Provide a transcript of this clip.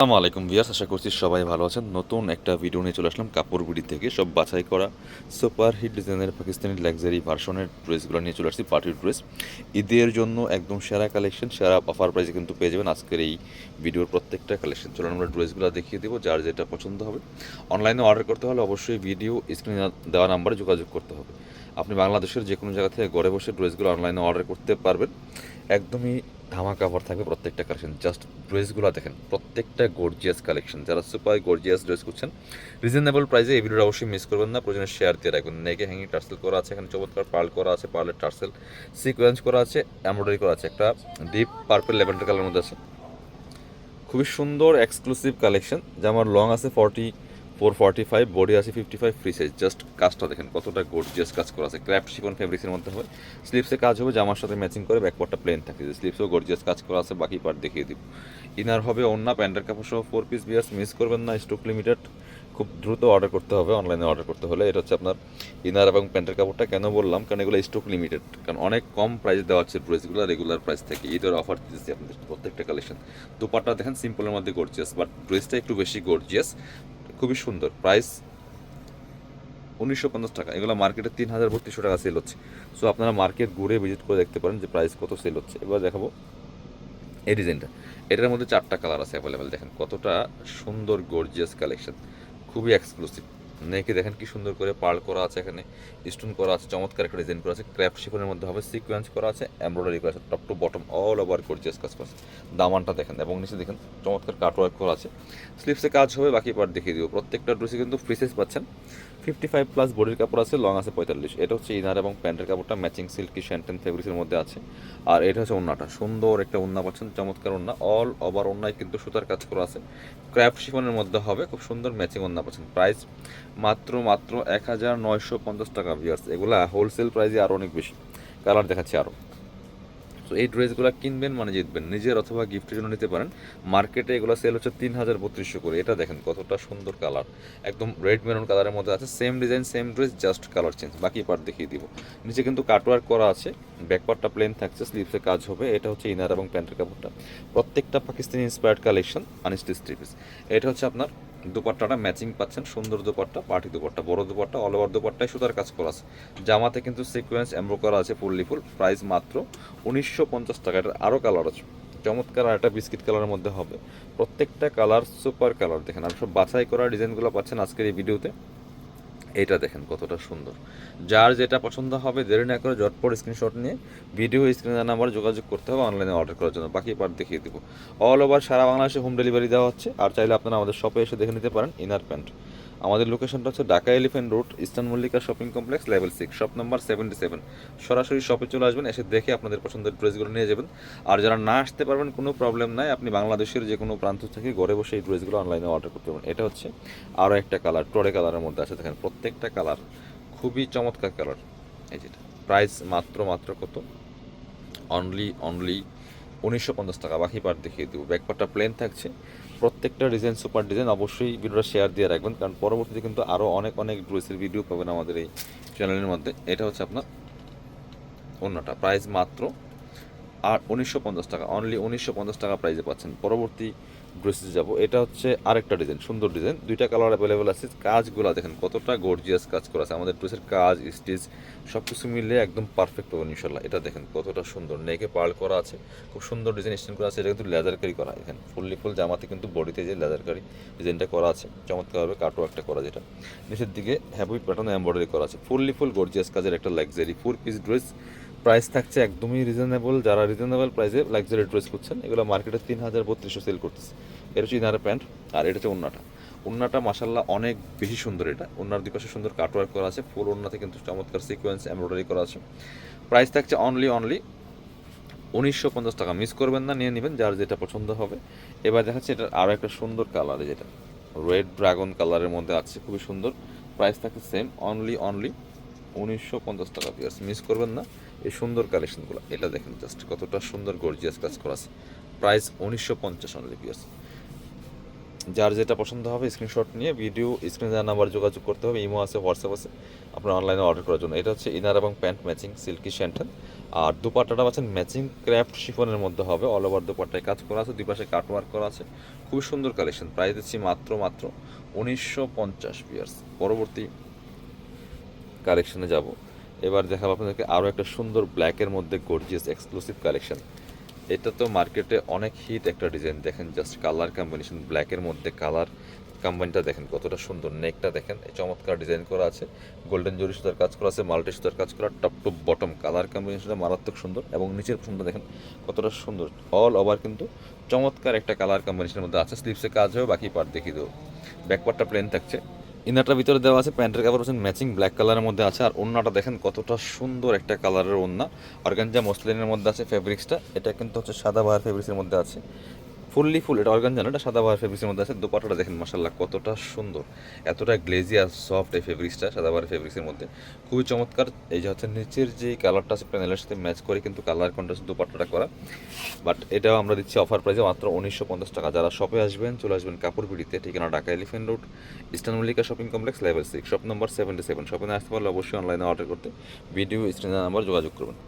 আসসালামু আলাইকুম ভিউয়ার্স, আশা করছি সবাই ভালো আছেন। নতুন একটা ভিডিও নিয়ে চলে আসলাম কাপড়গুড়ি থেকে। সব বাছাই করা সুপার হিট ডিজাইনের পাকিস্তানি লাক্সারি ভার্সনের ড্রেসগুলো নিয়ে চলে আসছি, পার্টির ড্রেস। ঈদের জন্য একদম সেরা কালেকশন, সেরা অফার প্রাইসে কিন্তু পেয়ে যাবেন আজকের এই ভিডিওর প্রত্যেকটা কালেকশন। চলুন আমরা ড্রেসগুলো দেখিয়ে দেবো, যার যেটা পছন্দ হবে। অনলাইনে অর্ডার করতে হলে অবশ্যই ভিডিও স্ক্রিনে দেওয়া নাম্বারে যোগাযোগ করতে হবে। আপনি বাংলাদেশের যে কোনো জায়গা থেকে ঘরে বসে ড্রেসগুলো অনলাইনে অর্ডার করতে পারবেন। একদমই ধামাকা অফার থাকবে প্রত্যেকটা কালেকশন। জাস্ট ড্রেসগুলো দেখেন, প্রত্যেকটা গর্জিয়াস কালেকশন। যারা সুপার গর্জিয়াস ড্রেস করছেন রিজনেবল প্রাইসে, এই ভিডিওটা অবশ্যই মিস করবেন না। প্রয়োজনে শেয়ার দিয়ে রাখবেন। নেকে হ্যাঙ্গিং টার্সেল করা আছে, এখানে চমৎকার পার্ল করা আছে, পার্লের টার্সেল সিকোয়েন্স করা আছে, এমব্রয়ডারি করা আছে, একটা ডিপ পার্পল ল্যাভেন্ডার কালারের মধ্যে আছে। খুবই সুন্দর এক্সক্লুসিভ কালেকশন। জামার লং আছে 44-45, বডি আছে 55, ফ্রি সাইজ। জাস্ট কাজটা দেখেন কতটা গর্জিয়াস কাজ করা আছে, ক্র্যাফট শিফন ফেব্রিক্সের মধ্যে হবে। স্লিপসে কাজ হবে, জামার সাথে ম্যাচিং করে, ব্যাকপার্টটা প্লেন থাকে। স্লিপসেও গর্জিয়াস কাজ করা আছে, বাকি পার্ট দেখিয়ে দিব। ইনার হবে ওন্না, প্যান্টের কাপড় সহ 4 পিস বিয়ার্স, মিস করবেন না। স্টক লিমিটেড, খুব দ্রুত অর্ডার করতে হবে অনলাইনে অর্ডার করতে হলে। এটা হচ্ছে আপনার ইনার এবং প্যান্টের কাপড়টা। কেন বললাম, কারণ এগুলো স্টক লিমিটেড, কারণ অনেক কম প্রাইস দেওয়া হচ্ছে ড্রেসগুলো রেগুলার প্রাইস থেকে। ঈদের অফার দিতেছি আপনাদের প্রত্যেকটা কালেকশন। দুপাট্টা দেখেন সিম্পলের মধ্যে গর্জিয়াস, বাট ড্রেসটা একটু বেশি গর্জিয়াস, খুবই সুন্দর। প্রাইস 1950 টাকা। এগুলো মার্কেটে 3000-3200 টাকা সেল হচ্ছে। সো আপনারা মার্কেট ঘুরে ভিজিট করে দেখতে পারেন যে প্রাইস কত সেল হচ্ছে। এবার দেখাবো এই ডিজাইনটা। এটার মধ্যে 4টা কালার আছে অ্যাভেলেবেল। দেখেন কতটা সুন্দর গর্জিয়াস কালেকশন, খুবই এক্সক্লুসিভ। নেকে দেখেন কি সুন্দর করে পার্ল করা আছে, এখানে স্টোন করা আছে, চমৎকার একটা ডিজাইন করা আছে, ক্র্যাফট শিফনের মধ্যে হবে, সিকোয়েন্স করা আছে, এমব্রয়ডারি করা আছে, top to bottom all over gorgeous কাজ করা আছে। দামানটা দেখেন এবং নিচে দেখেন চমৎকার কাটওয়ার্ক করা আছে। স্লিপসে কাজ হবে, বাকি পার্ট দেখিয়ে দিব। প্রত্যেকটা ড্রেসে কিন্তু ফ্রি সাইজ পাচ্ছেন। 55+ বডির কাপড় আছে, লং আছে 45। এটা হচ্ছে ইনার এবং প্যান্টের কাপড়টা ম্যাচিং সিল্কি শ্যান্টেন ফেব্রিক্সের মধ্যে আছে। আর এটা হচ্ছে ওন্নাটা, সুন্দর একটা ওন্না পাচ্ছেন, চমৎকার ওন্না, অল ওভার ওন্নায় কিন্তু সুতার কাজ করা আছে, ক্র্যাফট শিফনের মধ্যে হবে, খুব সুন্দর ম্যাচিং ওন্না পাচ্ছেন। প্রাইস মাত্র 1950 টাকা ভিউয়ার্স। এগুলা হোলসেল প্রাইসে আরও অনেক বেশি। কালার দেখাচ্ছি আরও। তো এই ড্রেসগুলো কিনবেন মানে জিতবেন, নিজের অথবা গিফটের জন্য নিতে পারেন। মার্কেটে এগুলো সেল হচ্ছে 3200 করে। এটা দেখেন কতটা সুন্দর কালার, একদম রেড মেরুন কালারের মধ্যে আছে। Same design same dress, just colour change. বাকি পার্ট দেখিয়ে দিব। নিচে কিন্তু কাটওয়ার্ক করা আছে, ব্যাক পার্টটা প্লেন থাকছে, স্লিভসে কাজ হবে। এটা হচ্ছে ইনার এবং প্যান্টের কাপড়টা। প্রত্যেকটা Pakistani inspired collection, unstitch three piece. এটা হচ্ছে আপনার দুপাট্টাটা ম্যাচিং পাচ্ছেন, সুন্দর দুপাট্টা, পার্টি দুপাট্টা, বড় দুপাট্টা, অল ওভার দুপাট্টায় সুতার কাজ করা আছে। জামাতে কিন্তু সিকোয়েন্স এমব্রো করা আছে ফুললি ফুল। প্রাইস মাত্র 1950 টাকা। এটার আরও কালার আছে, চমৎকার। আর একটা বিস্কিট কালারের মধ্যে হবে। প্রত্যেকটা কালার সুপার কালার দেখেন। আর সব বাছাই করা ডিজাইনগুলো পাচ্ছেন আজকের এই ভিডিওতে। এটা দেখেন কতটা সুন্দর। যার যেটা পছন্দ হবে দেরি না করে ঝটপট স্ক্রিনশট নিয়ে ভিডিও স্ক্রিনে নাম্বার যোগাযোগ করতে হবে অনলাইনে অর্ডার করার জন্য। বাকি পার্ট দেখিয়ে দিব। অল ওভার সারা বাংলাদেশে হোম ডেলিভারি দেওয়া হচ্ছে। আর চাইলে আপনারা আমাদের শপে এসে দেখে নিতে পারেন ইনার প্যান্ট। আমাদের লোকেশনটা হচ্ছে Dhaka elephant road, eastern Mallika shopping complex, level 6, shop number 77। সরাসরি শপে চলে আসবেন, এসে দেখে আপনাদের পছন্দের ড্রেসগুলো নিয়ে যাবেন। আর যারা না আসতে পারবেন কোনো প্রবলেম নাই, আপনি বাংলাদেশের যে কোনো প্রান্ত থেকে ঘরে বসে এই ড্রেসগুলো অনলাইনে অর্ডার করতে পারবেন। এটা হচ্ছে আরও একটা কালার, টোরে কালারের মধ্যে আছে। দেখেন প্রত্যেকটা কালার খুবই চমৎকার কালার। এই যেটা প্রাইস মাত্র কত, অনলি 1950 টাকা। বাকি পার্ট দেখিয়ে দেবো। ব্যাক পার্টটা প্লেন থাকছে, প্রত্যেকটা ডিজাইন সুপার ডিজাইন। অবশ্যই ভিডিওটা শেয়ার দিয়ে রাখবেন, কারণ পরবর্তীতে কিন্তু আরও অনেক ড্রেসের ভিডিও পাবেন আমাদের এই চ্যানেলের মধ্যে। এটা হচ্ছে আপনার অন্যটা, প্রাইস মাত্র 1950 টাকা, অনলি 1950 টাকা প্রাইসে পাচ্ছেন। পরবর্তী ড্রেসে যাব। এটা হচ্ছে আরেকটা ডিজাইন, সুন্দর ডিজাইন, দুইটা কালার অ্যাভেলেবেল আছে। কাজগুলো দেখেন কতটা গর্জিয়াস কাজ করা আছে। আমাদের ড্রেসের কাজ স্টিচ সব কিছু মিলে একদম পারফেক্ট হবে ইনশাল্লাহ। এটা দেখেন কতটা সুন্দর, নেকে পার্ল করা আছে, খুব সুন্দর ডিজাইন স্টেন করা আছে। এটা কিন্তু লেজার কারি করা, এখানে ফুললি ফুল জামাতে কিন্তু বডিতে যে লেজার কারি ডিজাইনটা করা আছে, চমৎকারভাবে কাটো একটা করা, যেটা নিচের দিকে হ্যাভি প্যাটার্ন এমব্রয়ডারি করা আছে। ফুললি ফুল গর্জিয়াস কাজের একটা লাক্সারি 4 পিস ড্রেস। প্রাইস থাকছে একদমই রিজনেবল। যারা রিজনেবল প্রাইসে লাক্সারি ড্রেস করছেন, এগুলো মার্কেটে 3200 সেল করতেছে। এটা হচ্ছে ইনার প্যান্ট, আর এটা হচ্ছে ওন্নাটা। ওন্নাটা মাসাল্লাহ অনেক বেশি সুন্দর। এটা ওন্নার দুই পাশে সুন্দর কাটওয়ার্ক করা আছে, ফুল ওন্নাতে কিন্তু চমৎকার সিকোয়েন্স এমব্রয়ডারি করা আছে। প্রাইস থাকছে অনলি 1950 টাকা। মিস করবেন না, নিয়ে নেবেন যার যেটা পছন্দ হবে। এবার দেখাচ্ছে এটা আরও একটা সুন্দর কালার, যেটা রেড ড্রাগন কালারের মধ্যে আছে, খুবই সুন্দর। প্রাইস থাকছে সেম, অনলি 1950 টাকা। পিয়ার্স মিস করবেন না এই সুন্দর কালেকশনগুলো। এটা দেখেন জাস্ট কতটা সুন্দর গর্জিয়াস কাজ করা আছে। প্রাইস 1950 অনলি পিয়ার্স। যার যেটা পছন্দ হবে স্ক্রিনশট নিয়ে ভিডিও স্ক্রিনে দেওয়া নাম্বার যোগাযোগ করতে হবে। ইমো আছে, হোয়াটসঅ্যাপ আছে আপনার অনলাইনে অর্ডার করার জন্য। এটা হচ্ছে ইনার এবং প্যান্ট ম্যাচিং সিল্কি শ্যান্টেন, আর দোপাট্টাটা পাচ্ছেন ম্যাচিং ক্র্যাফট শিফনের মধ্যে হবে, অল ওভার দোপাট্টায় কাজ করা আছে, দুই পাশে কাট ওয়ার্ক করা আছে, খুবই সুন্দর কালেকশন। প্রাইস দিচ্ছি মাত্র 1950 পিয়ার্স। পরবর্তী কালেকশনে যাব। এবার দেখাবো আপনাদেরকে আরও একটা সুন্দর ব্ল্যাকের মধ্যে গর্জিয়াস এক্সক্লুসিভ কালেকশন। এটা তো মার্কেটে অনেক হিট একটা ডিজাইন, দেখেন জাস্ট কালার কম্বিনেশন, ব্ল্যাকের মধ্যে কালার কম্বাইনটা দেখেন কতটা সুন্দর, নেকটা দেখেন এই চমৎকার ডিজাইন করা আছে, গোল্ডেন জরি সুতার কাজ করা আছে, মাল্টি সুতার কাজ করা, টপ টু বটম কালার কম্বিনেশনটা মারাত্মক সুন্দর, এবং নিচের পোর্শনটা দেখেন কতটা সুন্দর, অল ওভার কিন্তু চমৎকার একটা কালার কম্বিনেশনের মধ্যে আছে। স্লিভসে কাজ হবে, বাকি পার্ট দেখিয়ে দেবো। ব্যাক পার্টটা প্লেন থাকছে, ইনারটার ভিতরে দেওয়া আছে, প্যান্টের কাপড় হচ্ছে ম্যাচিং ব্ল্যাক কালারের মধ্যে আছে, আর ওন্নাটা দেখেন কতটা সুন্দর একটা কালারের ওন্না, অর্গানজা মসলিনের মধ্যে আছে ফেব্রিক্সটা, এটা কিন্তু হচ্ছে সাদাবাহার ফেব্রিক্সের মধ্যে আছে, ফুল এটা অর্গানজা না, এটা সাদাবাহার ফেব্রিক্সের মধ্যে আছে। দোপাট্টাটা দেখেন মাশাআল্লাহ কতটা সুন্দর, এতটা গ্লেজি আর সফট এই ফেব্রিক্সটা সাদাবাহার ফেব্রিক্সের মধ্যে, খুবই চমৎকার। এই যে হচ্ছে নিচের যে কালারটা আছে প্যানেলের সাথে ম্যাচ করে কিন্তু কালার কন্ট্রাস্ট দোপাট্টাটা করা, বাট এটাও আমরা দিচ্ছি অফার প্রাইসে মাত্র 1950 টাকা। যারা শপে আসবেন চলে আসবেন কাপড় বিড়িতে, ঠিকানা Dhaka elephant road, eastern Mallika shopping complex, level 6, shop number 77। শপে না আসতে পারলে অবশ্যই অনলাইনে অর্ডার করতে ভিডিও স্ক্রিনে নাম্বার যোগাযোগ করবেন।